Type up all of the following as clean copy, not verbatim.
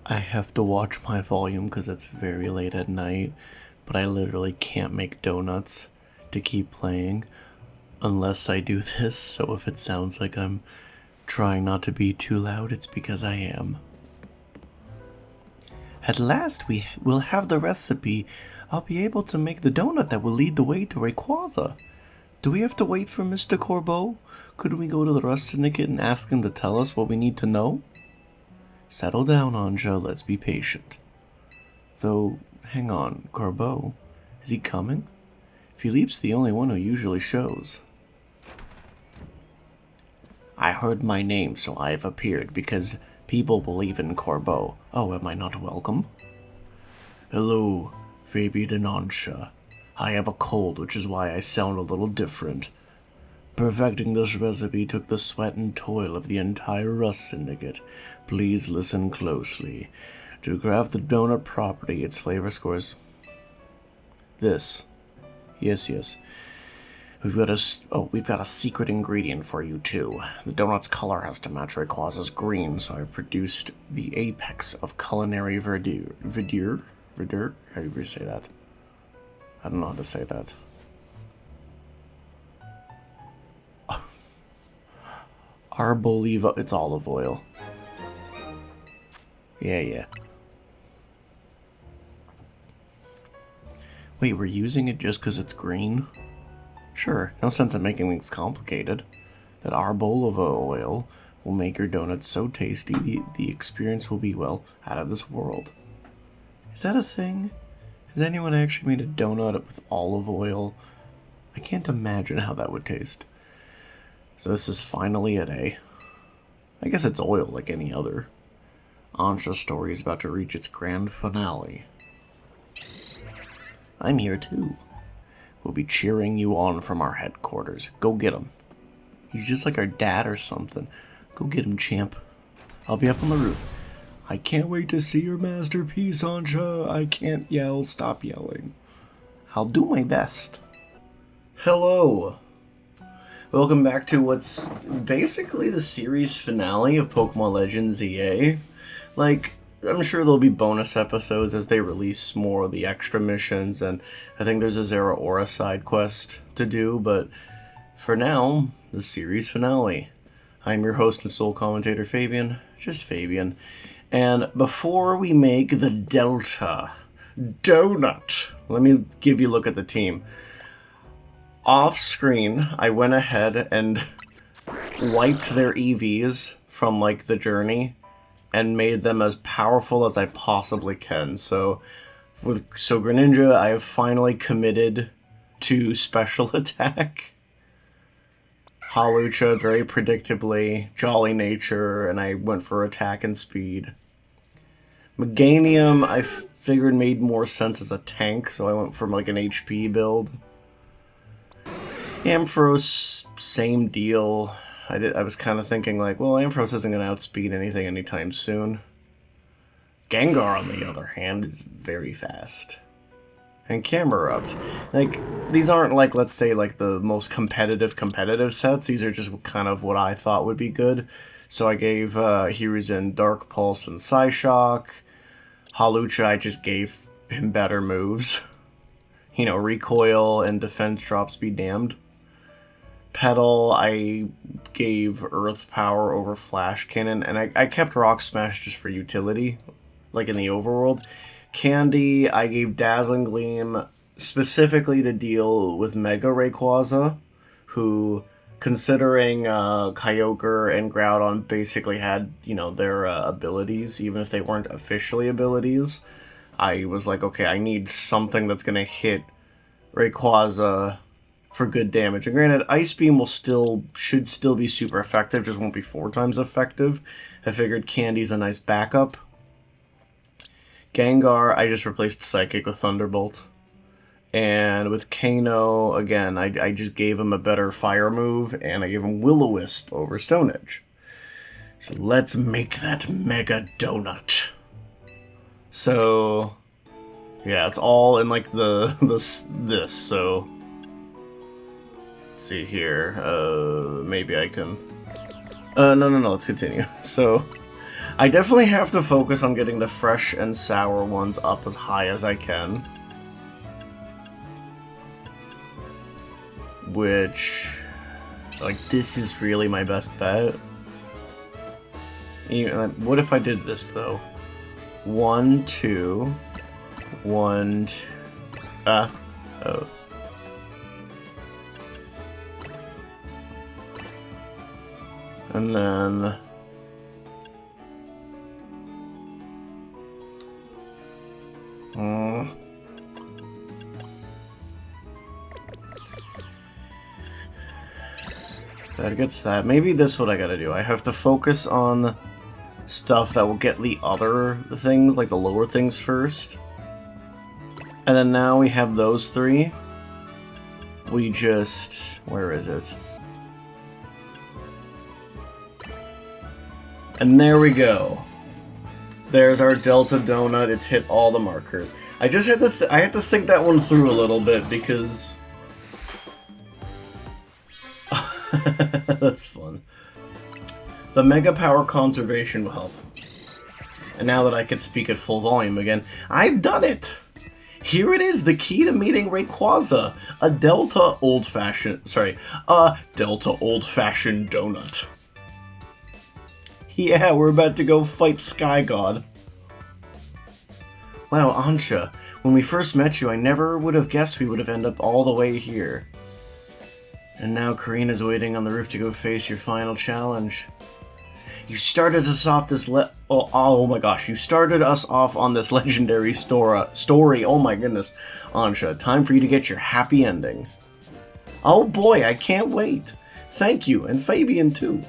I have to watch my volume because it's very late at night, but I literally can't make donuts to keep playing unless I do this, so if it sounds like I'm trying not to be too loud, it's because I am. At last we will have the recipe. I'll be able to make the donut that will lead the way to Rayquaza. Do we have to wait for Mr. Corbeau? Couldn't we go to the Rust Syndicate and ask him to tell us what we need to know? Settle down, Anja, let's be patient. Though, hang on, Corbeau, is he coming? Philippe's the only one who usually shows. I heard my name, so I have appeared, because people believe in Corbeau. Oh, am I not welcome? Hello, Fabian and Anja. I have a cold, which is why I sound a little different. Perfecting this recipe took the sweat and toil of the entire Rust Syndicate. Please listen closely. To craft the donut properly, its flavor scores... This. Yes. We've got a secret ingredient for you, too. The donut's color has to match Rayquaza's green, so I've produced the apex of culinary verdure? How do you say that? I don't know how to say that. Arboliva, it's olive oil. Yeah. Wait, we're using it just because it's green? Sure, no sense in making things complicated. That arboliva oil will make your donuts so tasty, the experience will be, well, out of this world. Is that a thing? Has anyone actually made a donut with olive oil? I can't imagine how that would taste. So this is finally it, eh? I guess it's oil like any other. Anja's story is about to reach its grand finale. I'm here too. We'll be cheering you on from our headquarters. Go get him. He's just like our dad or something. Go get him, champ. I'll be up on the roof. I can't wait to see your masterpiece, Anja. I can't yell. Stop yelling. I'll do my best. Hello. Welcome back to what's basically the series finale of Pokemon Legends EA. Like, I'm sure there'll be bonus episodes as they release more of the extra missions, and I think there's a Zeraora side quest to do, but for now, the series finale. I'm your host and sole commentator, Fabian, just Fabian, and before we make the Delta Donut, let me give you a look at the team. Off screen, I went ahead and wiped their EVs from, like, the journey and made them as powerful as I possibly can. So Greninja, I have finally committed to special attack. Hawlucha, very predictably, jolly nature, and I went for attack and speed. Meganium, I figured made more sense as a tank, so I went for, like, an HP build. Ampharos, same deal. I was kind of thinking, like, well, Ampharos isn't going to outspeed anything anytime soon. Gengar, on the other hand, is very fast. And Camerupt. Like, these aren't, like, let's say, like, the most competitive sets. These are just kind of what I thought would be good. So I gave Hiruzen Dark Pulse and Psyshock. Hawlucha, I just gave him better moves. You know, recoil and defense drops be damned. Petal, I gave Earth Power over Flash Cannon, and I kept Rock Smash just for utility, like in the overworld. Candy, I gave Dazzling Gleam specifically to deal with Mega Rayquaza, who, considering Kyogre and Groudon basically had, you know, their abilities, even if they weren't officially abilities, I was like, okay, I need something that's going to hit Rayquaza for good damage. And granted, Ice Beam should still be super effective, just won't be 4 times effective. I figured Candy's a nice backup. Gengar, I just replaced Psychic with Thunderbolt. And with Kano, again, I just gave him a better fire move, and I gave him Will-O-Wisp over Stone Edge. So let's make that Mega Donut. So, yeah, it's all in, like, this, so... Let's see here, maybe I can... No, let's continue. So, I definitely have to focus on getting the fresh and sour ones up as high as I can. Which, like, this is really my best bet. What if I did this, though? 1, 2, 1, oh. And then... That gets that. Maybe this is what I gotta do. I have to focus on stuff that will get the other things, like the lower things first. And then now we have those three. We just... where is it? And there we go. There's our Delta Donut. It's hit all the markers. I just had to I had to think that one through a little bit because... That's fun. The Mega Power Conservation will help. And now that I can speak at full volume again, I've done it! Here it is, the key to meeting Rayquaza, a Delta Old-Fashioned Donut. Yeah, we're about to go fight Sky God. Wow, Ansha, when we first met you, I never would have guessed we would have ended up all the way here. And now Karina's waiting on the roof to go face your final challenge. You started us off this oh my gosh, you started us off on this legendary story. Oh my goodness. Ansha, time for you to get your happy ending. Oh boy, I can't wait. Thank you, and Fabian too.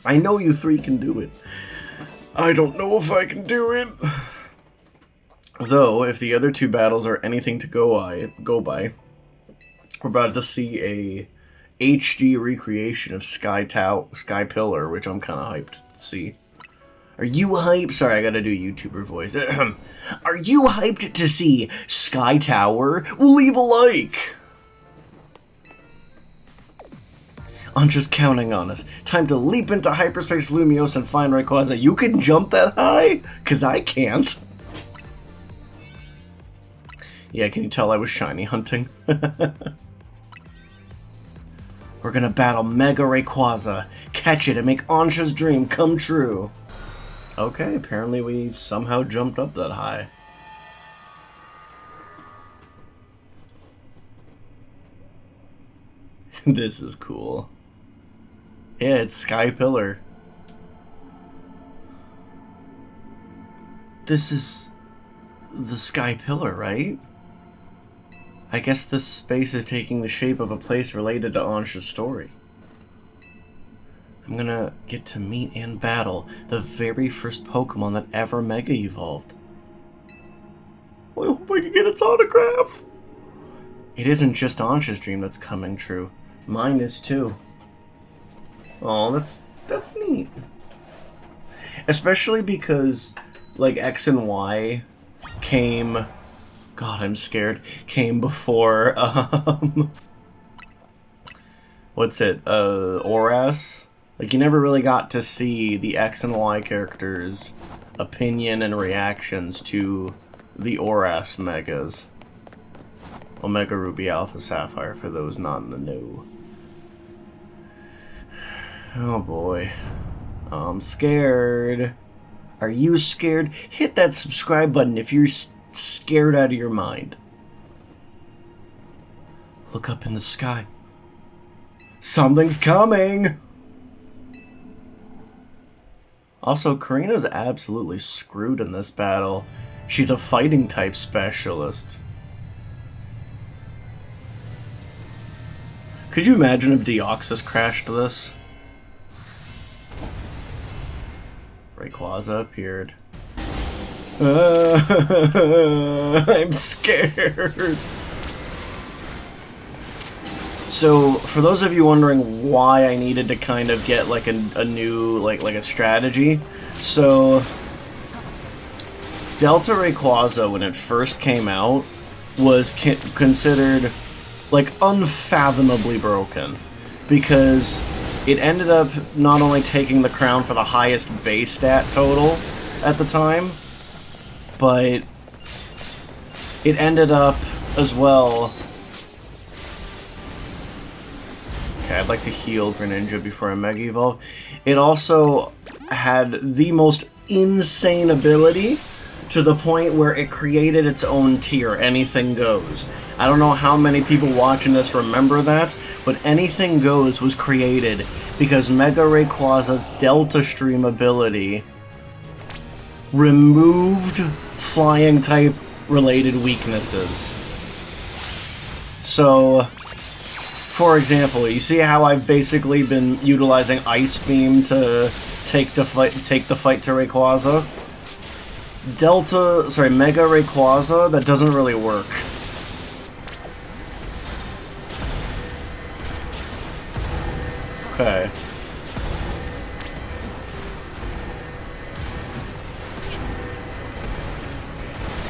I know you three can do it. I don't know if I can do it. Though, if the other two battles are anything to go by, we're about to see a HD recreation of Sky Pillar, which I'm kind of hyped to see. Are you hyped? Sorry, I gotta do YouTuber voice. Are you hyped to see Sky Tower? Leave a like! Ansha's counting on us. Time to leap into hyperspace Lumiose and find Rayquaza. You can jump that high? 'Cause I can't. Yeah, can you tell I was shiny hunting? We're gonna battle Mega Rayquaza, catch it, and make Ansha's dream come true. Okay, apparently we somehow jumped up that high. This is cool. Yeah, it's Sky Pillar. This is the Sky Pillar, right? I guess this space is taking the shape of a place related to Ansha's story. I'm gonna get to meet and battle the very first Pokemon that ever Mega Evolved. I hope I can get its autograph! It isn't just Ansha's dream that's coming true. Mine is too. Oh, that's neat. Especially because, like, X and Y came... God, I'm scared. Came before, what's it, Oras? Like, you never really got to see the X and Y characters' opinion and reactions to the Oras Megas. Omega Ruby Alpha Sapphire, for those not in the know. Oh boy. I'm scared. Are you scared? Hit that subscribe button if you're scared out of your mind. Look up in the sky. Something's coming! Also, Karina's absolutely screwed in this battle. She's a fighting type specialist. Could you imagine if Deoxys crashed this? Rayquaza appeared. I'm scared. So, for those of you wondering why I needed to kind of get like a new like a strategy, so Delta Rayquaza when it first came out was considered like unfathomably broken because it ended up not only taking the crown for the highest base stat total at the time, but it ended up as well... Okay, I'd like to heal Greninja before I Mega Evolve. It also had the most insane ability to the point where it created its own tier, Anything Goes. I don't know how many people watching this remember that, but Anything Goes was created because Mega Rayquaza's Delta Stream ability removed flying type related weaknesses. So, for example, you see how I've basically been utilizing Ice Beam to take the fight to Rayquaza? Mega Rayquaza, that doesn't really work. Okay.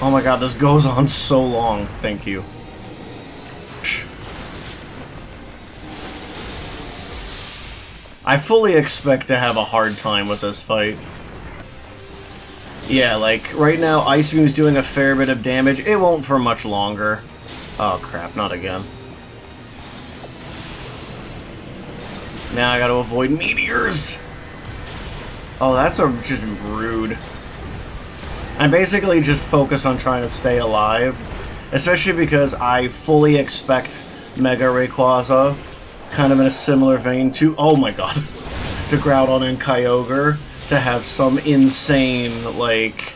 Oh my god, this goes on so long. Thank you. I fully expect to have a hard time with this fight. Yeah, like, right now, Ice Beam's doing a fair bit of damage. It won't for much longer. Oh crap, not again. Now I gotta avoid meteors! Oh, that's just rude. I basically just focus on trying to stay alive. Especially because I fully expect Mega Rayquaza, kind of in a similar vein to, oh my god, to Groudon and Kyogre, to have some insane, like,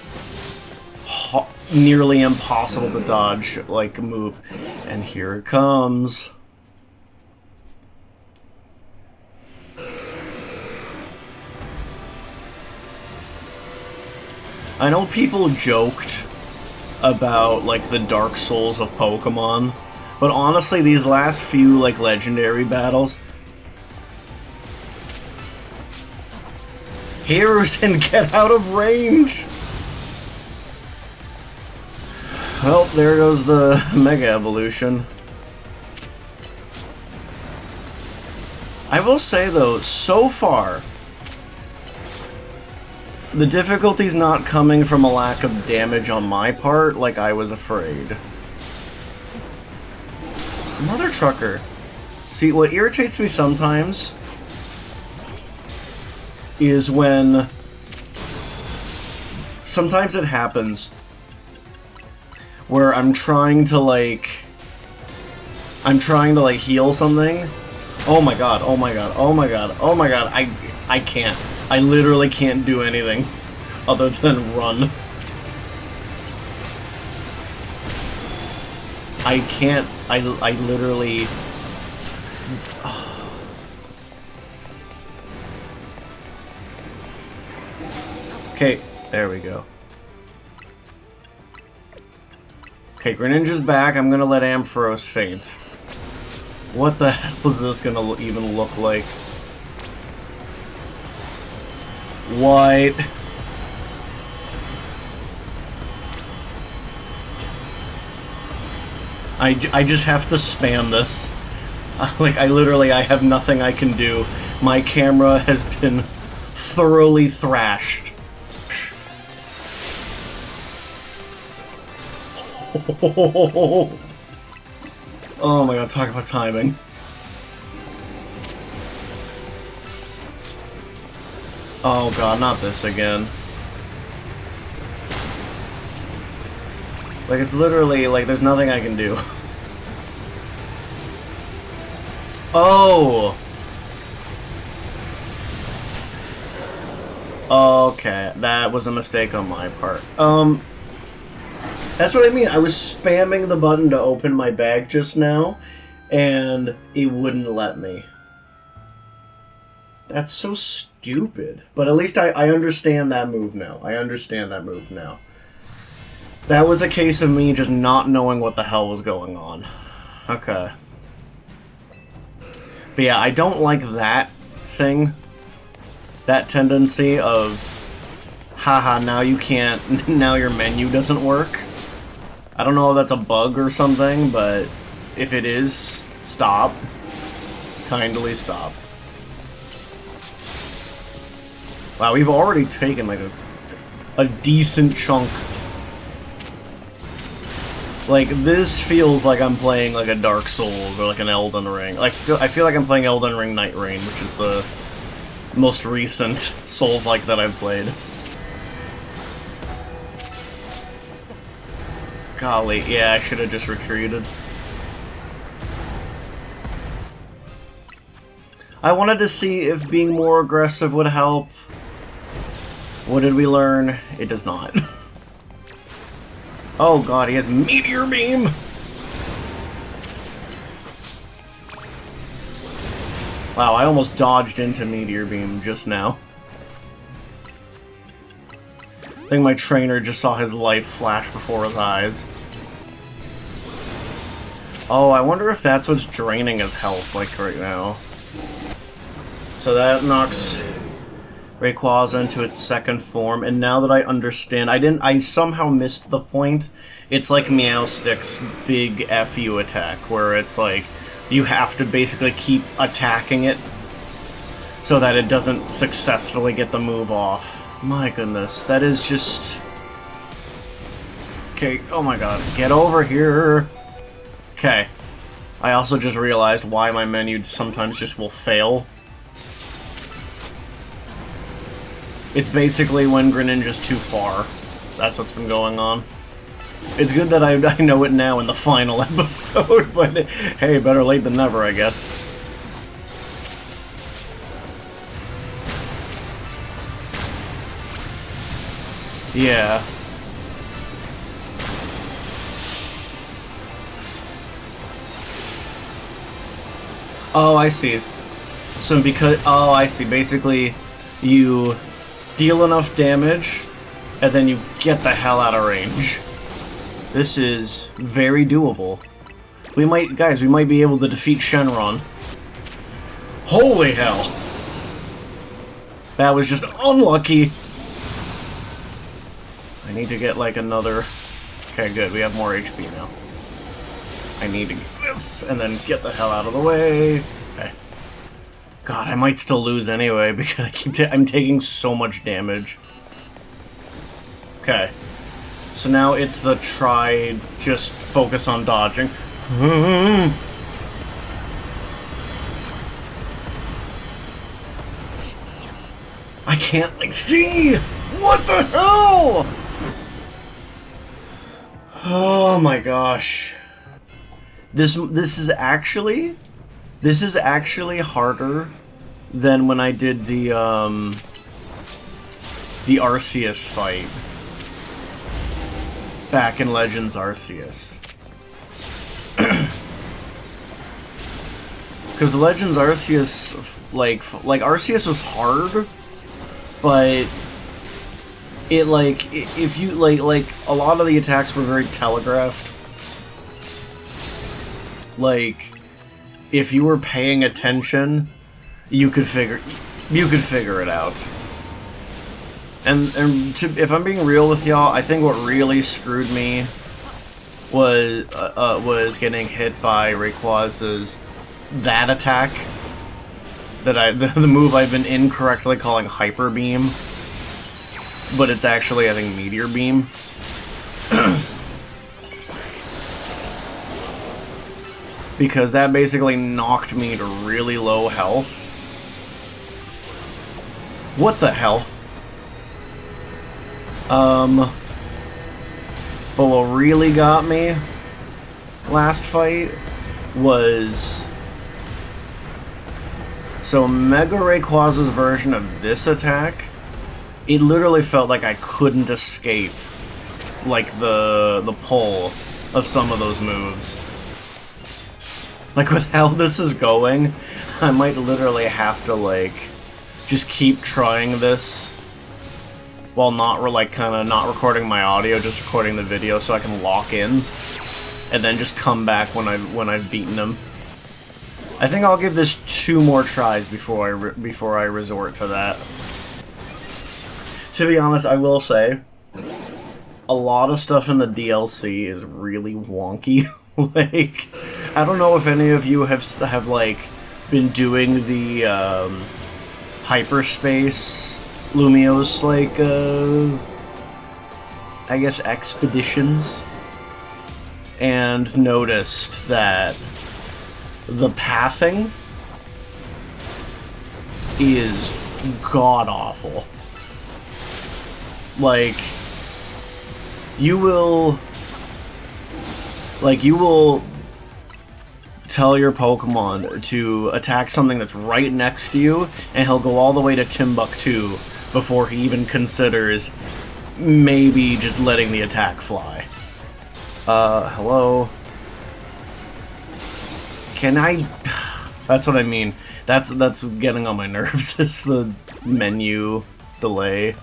nearly impossible to dodge, like, move. And here it comes. I know people joked about, like, the Dark Souls of Pokémon, but honestly, these last few, like, legendary battles... Hiruzen, get out of range! Well, there goes the Mega Evolution. I will say, though, so far... the difficulty's not coming from a lack of damage on my part, like I was afraid. Mother Trucker. See, what irritates me sometimes is when... sometimes it happens where I'm trying to, like, heal something. Oh my god, oh my god, oh my god, oh my god, I can't. I literally can't do anything other than run. I can't, I literally... Okay, there we go. Okay, Greninja's back. I'm gonna let Ampharos faint. What the hell is this gonna even look like? What? I just have to spam this. Like, I have nothing I can do. My camera has been thoroughly thrashed. Oh my god, talk about timing. Oh god, not this again. Like, it's literally, like, there's nothing I can do. Oh! Okay, that was a mistake on my part. That's what I mean. I was spamming the button to open my bag just now, and it wouldn't let me. That's so stupid. But at least I understand that move now. I understand that move now. That was a case of me just not knowing what the hell was going on. Okay. But yeah, I don't like that thing. That tendency of, haha, now you can't, now your menu doesn't work. I don't know if that's a bug or something, but if it is, stop. Kindly stop. Wow, we've already taken like a decent chunk. Like, this feels like I'm playing like a Dark Souls or like an Elden Ring. Like, I feel like I'm playing Elden Ring Night Rain, which is the most recent Souls-like that I've played. Golly, yeah, I should have just retreated. I wanted to see if being more aggressive would help. What did we learn? It does not. Oh god, he has Meteor Beam! Wow, I almost dodged into Meteor Beam just now. I think my trainer just saw his life flash before his eyes. Oh, I wonder if that's what's draining his health, like, right now. So that knocks Rayquaza into its second form, and now that I understand, I somehow missed the point. It's like Meowstick's big FU attack, where it's like, you have to basically keep attacking it so that it doesn't successfully get the move off. My goodness, that is just... Okay, oh my god, get over here! Okay. I also just realized why my menu sometimes just will fail. It's basically when Greninja's too far. That's what's been going on. It's good that I know it now in the final episode, but hey, better late than never, I guess. Yeah. Oh, I see. So because... Oh, I see. Basically, you deal enough damage, and then you get the hell out of range. This is very doable. We might... Guys, we might be able to defeat Shenron. Holy hell! That was just unlucky. I need to get, like, another... Okay, good. We have more HP now. I need to get this, and then get the hell out of the way. Okay. God, I might still lose anyway, because I'm taking so much damage. Okay. So now it's the try, just focus on dodging. I can't, like, see! What the hell?! Oh my gosh. This is actually harder than when I did the Arceus fight back in Legends Arceus. Because the Legends Arceus, like Arceus was hard, but it, like, if you, like, a lot of the attacks were very telegraphed. Like, if you were paying attention, you could figure it out. And if I'm being real with y'all, I think what really screwed me was getting hit by Rayquaza's that attack. The move I've been incorrectly calling Hyper Beam, but it's actually, I think, Meteor Beam. Because that basically knocked me to really low health. What the hell? But what really got me last fight was... So Mega Rayquaza's version of this attack, it literally felt like I couldn't escape, like, the pull of some of those moves. Like, with how this is going, I might literally have to, like, just keep trying this while not, not recording my audio, just recording the video so I can lock in, and then just come back when I've beaten him. I think I'll give this 2 more tries before I resort to that. To be honest, I will say, a lot of stuff in the DLC is really wonky. Like, I don't know if any of you have like, been doing the, hyperspace Lumiose, like, I guess, expeditions, and noticed that the pathing is god-awful. Like, you will tell your Pokemon to attack something that's right next to you, and he'll go all the way to Timbuktu before he even considers maybe just letting the attack fly. Hello? Can I... That's what I mean. That's getting on my nerves, is the menu delay.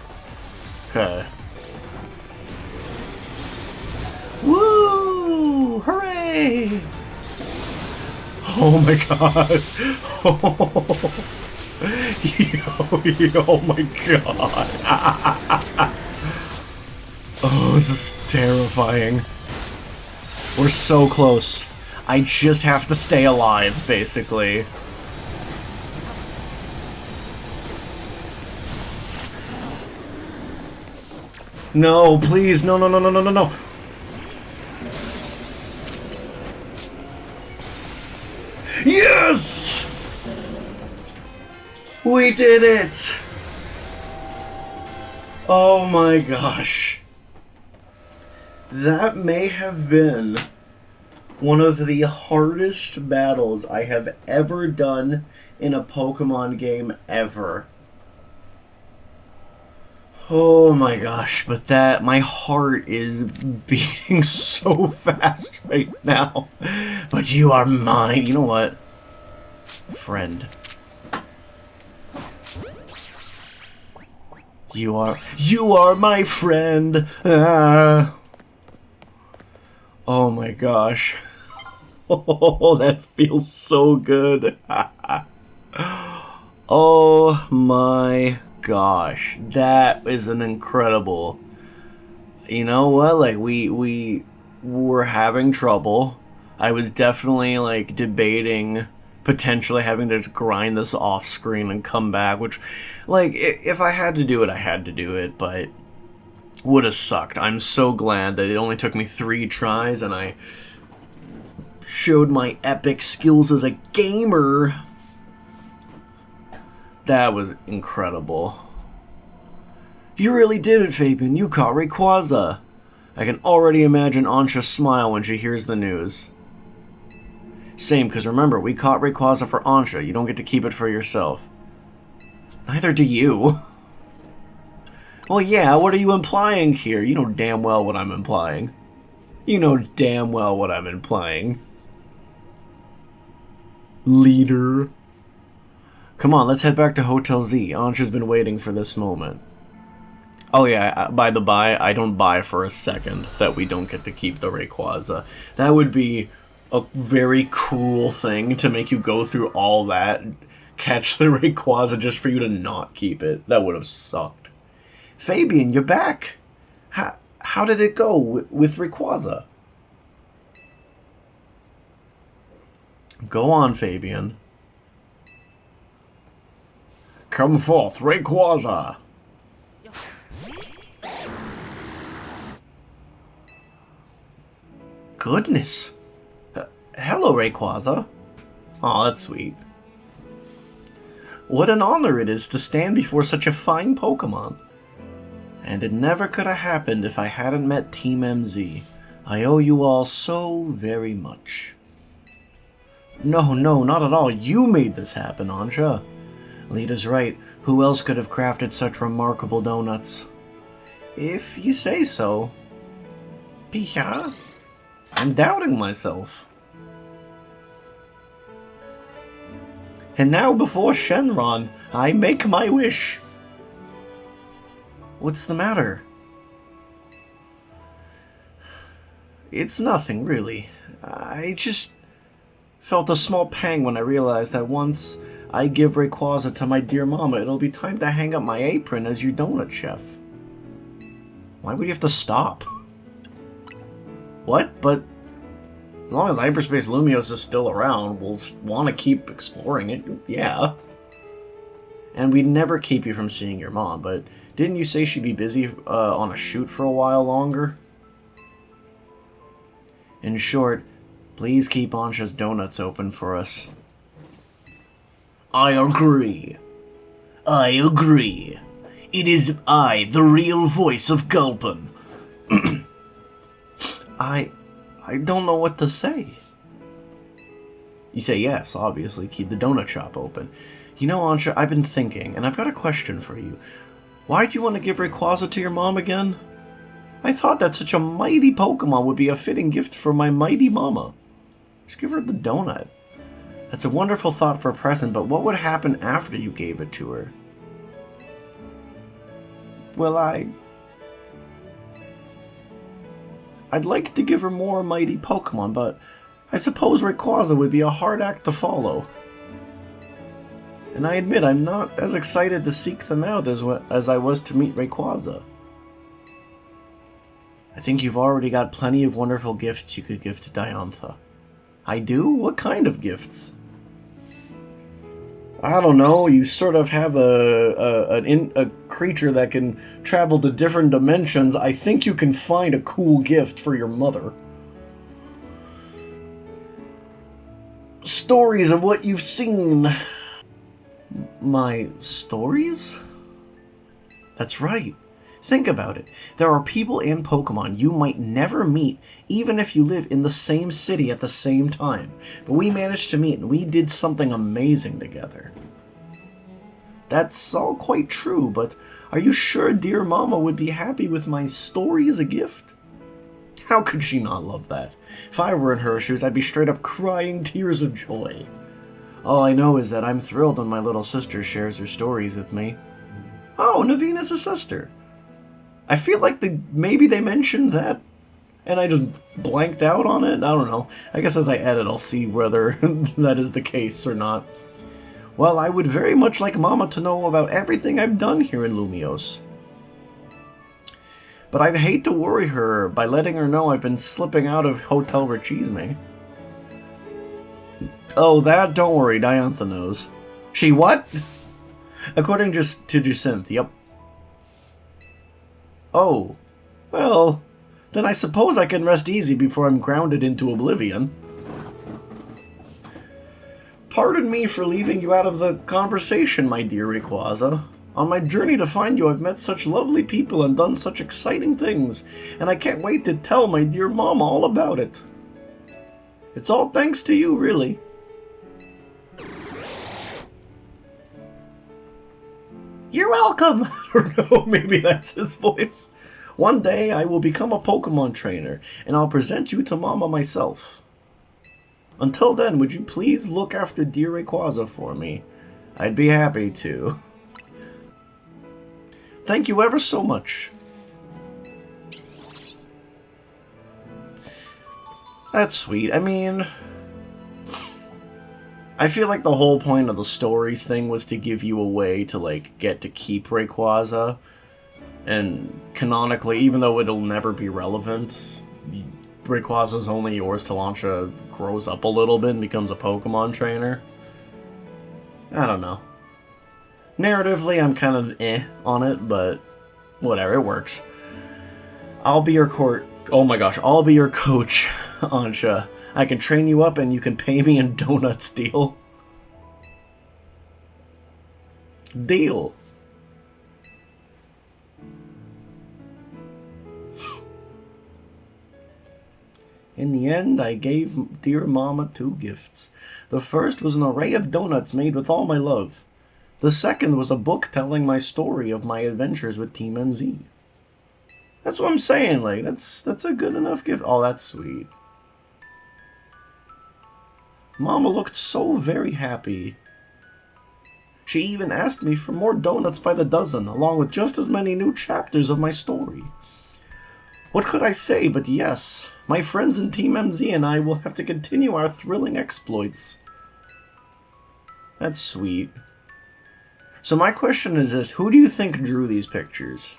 Okay. Woo! Hooray! Oh my god. Oh my god. Oh, this is terrifying. We're so close. I just have to stay alive, basically. No, please, no, no, no, no, no, no, no. Yes! We did it! Oh my gosh. That may have been one of the hardest battles I have ever done in a Pokemon game ever. Oh my gosh, but my heart is beating so fast right now. But you are mine. You know what? Friend. You are my friend. Ah. Oh my gosh. Oh, that feels so good. Oh my gosh, that is an incredible. You know what? Like we were having trouble. I was definitely like debating potentially having to grind this off screen and come back, which, like, if I had to do it, I had to do it, but would have sucked. I'm so glad that it only took me 3 tries and I showed my epic skills as a gamer. That was incredible. You really did it, Fabian. You caught Rayquaza. I can already imagine Ansha's smile when she hears the news. Same, because remember, we caught Rayquaza for Ansha. You don't get to keep it for yourself. Neither do you. Well, yeah, what are you implying here? You know damn well what I'm implying. You know damn well what I'm implying. Leader. Come on, let's head back to Hotel Z. Ansha's been waiting for this moment. Oh yeah, by the by, I don't buy for a second that we don't get to keep the Rayquaza. That would be a very cruel thing to make you go through all that, catch the Rayquaza just for you to not keep it. That would have sucked. Fabian, you're back! How did it go with Rayquaza? Go on, Fabian. Come forth, Rayquaza! Goodness! Hello, Rayquaza. Aw, that's sweet. What an honor it is to stand before such a fine Pokemon. And it never could have happened if I hadn't met Team MZ. I owe you all so very much. No, not at all. You made this happen, Ansha. Lita's right. Who else could have crafted such remarkable donuts? If you say so. Pia? I'm doubting myself. And now before Shenron, I make my wish. What's the matter? It's nothing, really. I just felt a small pang when I realized that once I give Rayquaza to my dear mama, it'll be time to hang up my apron as your donut chef. Why would you have to stop? What? But as long as Hyperspace Lumiose is still around, we'll want to keep exploring it, yeah. And we'd never keep you from seeing your mom, but didn't you say she'd be busy on a shoot for a while longer? In short, please keep Ansha's donuts open for us. I agree. I agree. It is I, the real voice of Gulpin. I don't know what to say. You say yes, obviously, keep the donut shop open. You know, Ansha, I've been thinking, and I've got a question for you. Why do you want to give Rayquaza to your mom again? I thought that such a mighty Pokemon would be a fitting gift for my mighty mama. Just give her the donut. That's a wonderful thought for a present, but what would happen after you gave it to her? Well, I'd like to give her more mighty Pokemon, but I suppose Rayquaza would be a hard act to follow. And I admit I'm not as excited to seek them out as I was to meet Rayquaza. I think you've already got plenty of wonderful gifts you could give to Diantha. I do? What kind of gifts? I don't know, you sort of have a creature that can travel to different dimensions. I think you can find a cool gift for your mother. Stories of what you've seen. My stories? That's right. Think about it. There are people and Pokemon you might never meet, even if you live in the same city at the same time. But we managed to meet and we did something amazing together. That's all quite true, but are you sure dear Mama would be happy with my story as a gift? How could she not love that? If I were in her shoes, I'd be straight up crying tears of joy. All I know is that I'm thrilled when my little sister shares her stories with me. Oh, Naveena's a sister. I feel like maybe they mentioned that, and I just blanked out on it. I don't know. I guess as I edit, I'll see whether that is the case or not. Well, I would very much like Mama to know about everything I've done here in Lumiose. But I'd hate to worry her by letting her know I've been slipping out of Hotel Richisme. Oh, that? Don't worry, Diantha knows. She what? According to Jacinth, yep. Oh, well, then I suppose I can rest easy before I'm grounded into oblivion. Pardon me for leaving you out of the conversation, my dear Rayquaza. On my journey to find you, I've met such lovely people and done such exciting things, and I can't wait to tell my dear Mama all about it. It's all thanks to you, really. You're welcome! Or no, maybe that's his voice. One day I will become a Pokemon trainer, and I'll present you to Mama myself. Until then, would you please look after dear Rayquaza for me? I'd be happy to. Thank you ever so much. That's sweet. I mean, I feel like the whole point of the stories thing was to give you a way to, like, get to keep Rayquaza. And canonically, even though it'll never be relevant, Rayquaza's only yours till Ansha grows up a little bit and becomes a Pokemon trainer. I don't know. Narratively, I'm kind of on it, but whatever, it works. I'll be your I'll be your coach, Ansha. I can train you up and you can pay me in donuts, deal? Deal. In the end, I gave dear Mama 2 gifts. The first was an array of donuts made with all my love. The second was a book telling my story of my adventures with Team MZ. That's what I'm saying, like, that's a good enough gift. Oh, that's sweet. Mama looked so very happy. She even asked me for more donuts by the dozen, along with just as many new chapters of my story. What could I say but yes, my friends in Team MZ and I will have to continue our thrilling exploits. That's sweet. So my question is this, who do you think drew these pictures?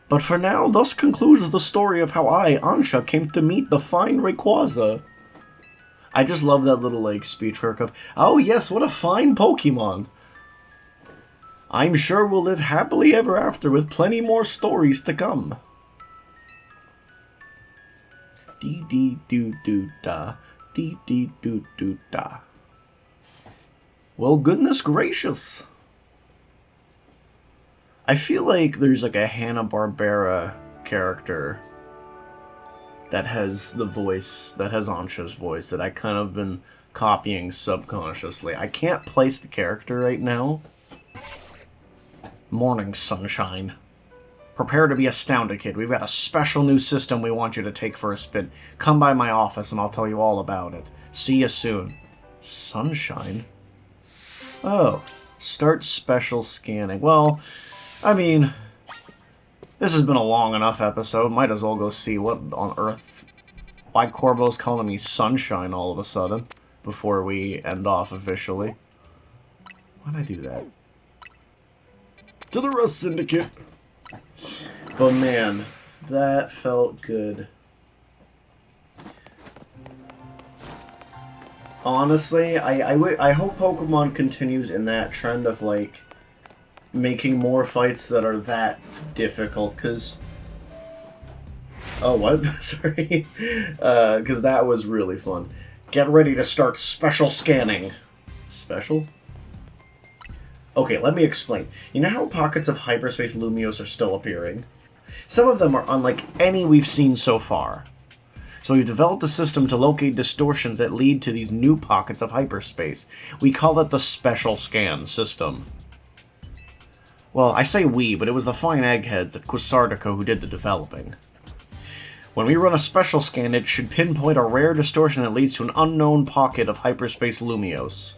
But for now, thus concludes the story of how I, Ansha, came to meet the fine Rayquaza. I just love that little, like, speech work of, oh yes, what a fine Pokemon. I'm sure we'll live happily ever after with plenty more stories to come. Dee dee doo doo da. Dee dee doo doo da. Well, goodness gracious. I feel like there's like a Hanna-Barbera character that has the voice, that has Ansha's voice, that I kind of been copying subconsciously. I can't place the character right now. Morning, sunshine. Prepare to be astounded, kid. We've got a special new system we want you to take for a spin. Come by my office and I'll tell you all about it. See you soon. Sunshine? Oh, start special scanning. Well, I mean, this has been a long enough episode. Might as well go see what on earth, why Corbo's calling me Sunshine all of a sudden before we end off officially. Why'd I do that? To the Rust Syndicate. But man, that felt good. Honestly, I hope Pokemon continues in that trend of, like, making more fights that are that difficult, because... Oh, what? Sorry. Because that was really fun. Get ready to start special scanning. Special? Okay, let me explain. You know how pockets of hyperspace Lumiose are still appearing? Some of them are unlike any we've seen so far. So we've developed a system to locate distortions that lead to these new pockets of hyperspace. We call it the Special Scan System. Well, I say we, but it was the fine eggheads at Quasardico who did the developing. When we run a special scan, it should pinpoint a rare distortion that leads to an unknown pocket of hyperspace Lumiose.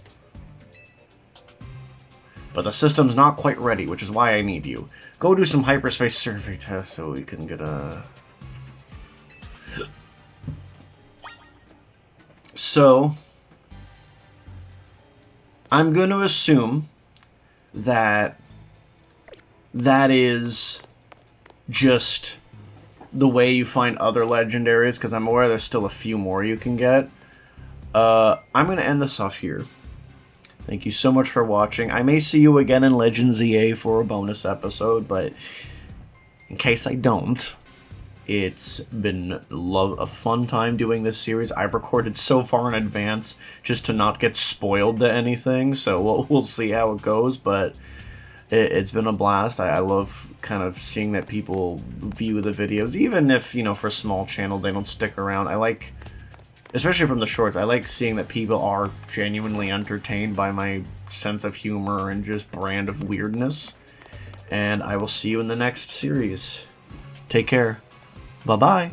But the system's not quite ready, which is why I need you. Go do some hyperspace survey tests so we can get a... So, I'm going to assume that that is just the way you find other legendaries, because I'm aware there's still a few more you can get. I'm going to end this off here. Thank you so much for watching. I may see you again in Legends EA for a bonus episode, but in case I don't, it's been a fun time doing this series. I've recorded so far in advance just to not get spoiled to anything, so we'll see how it goes, but it's been a blast. I love kind of seeing that people view the videos, even if, you know, for a small channel they don't stick around. I like... Especially from the shorts, I like seeing that people are genuinely entertained by my sense of humor and just brand of weirdness. And I will see you in the next series. Take care. Bye-bye.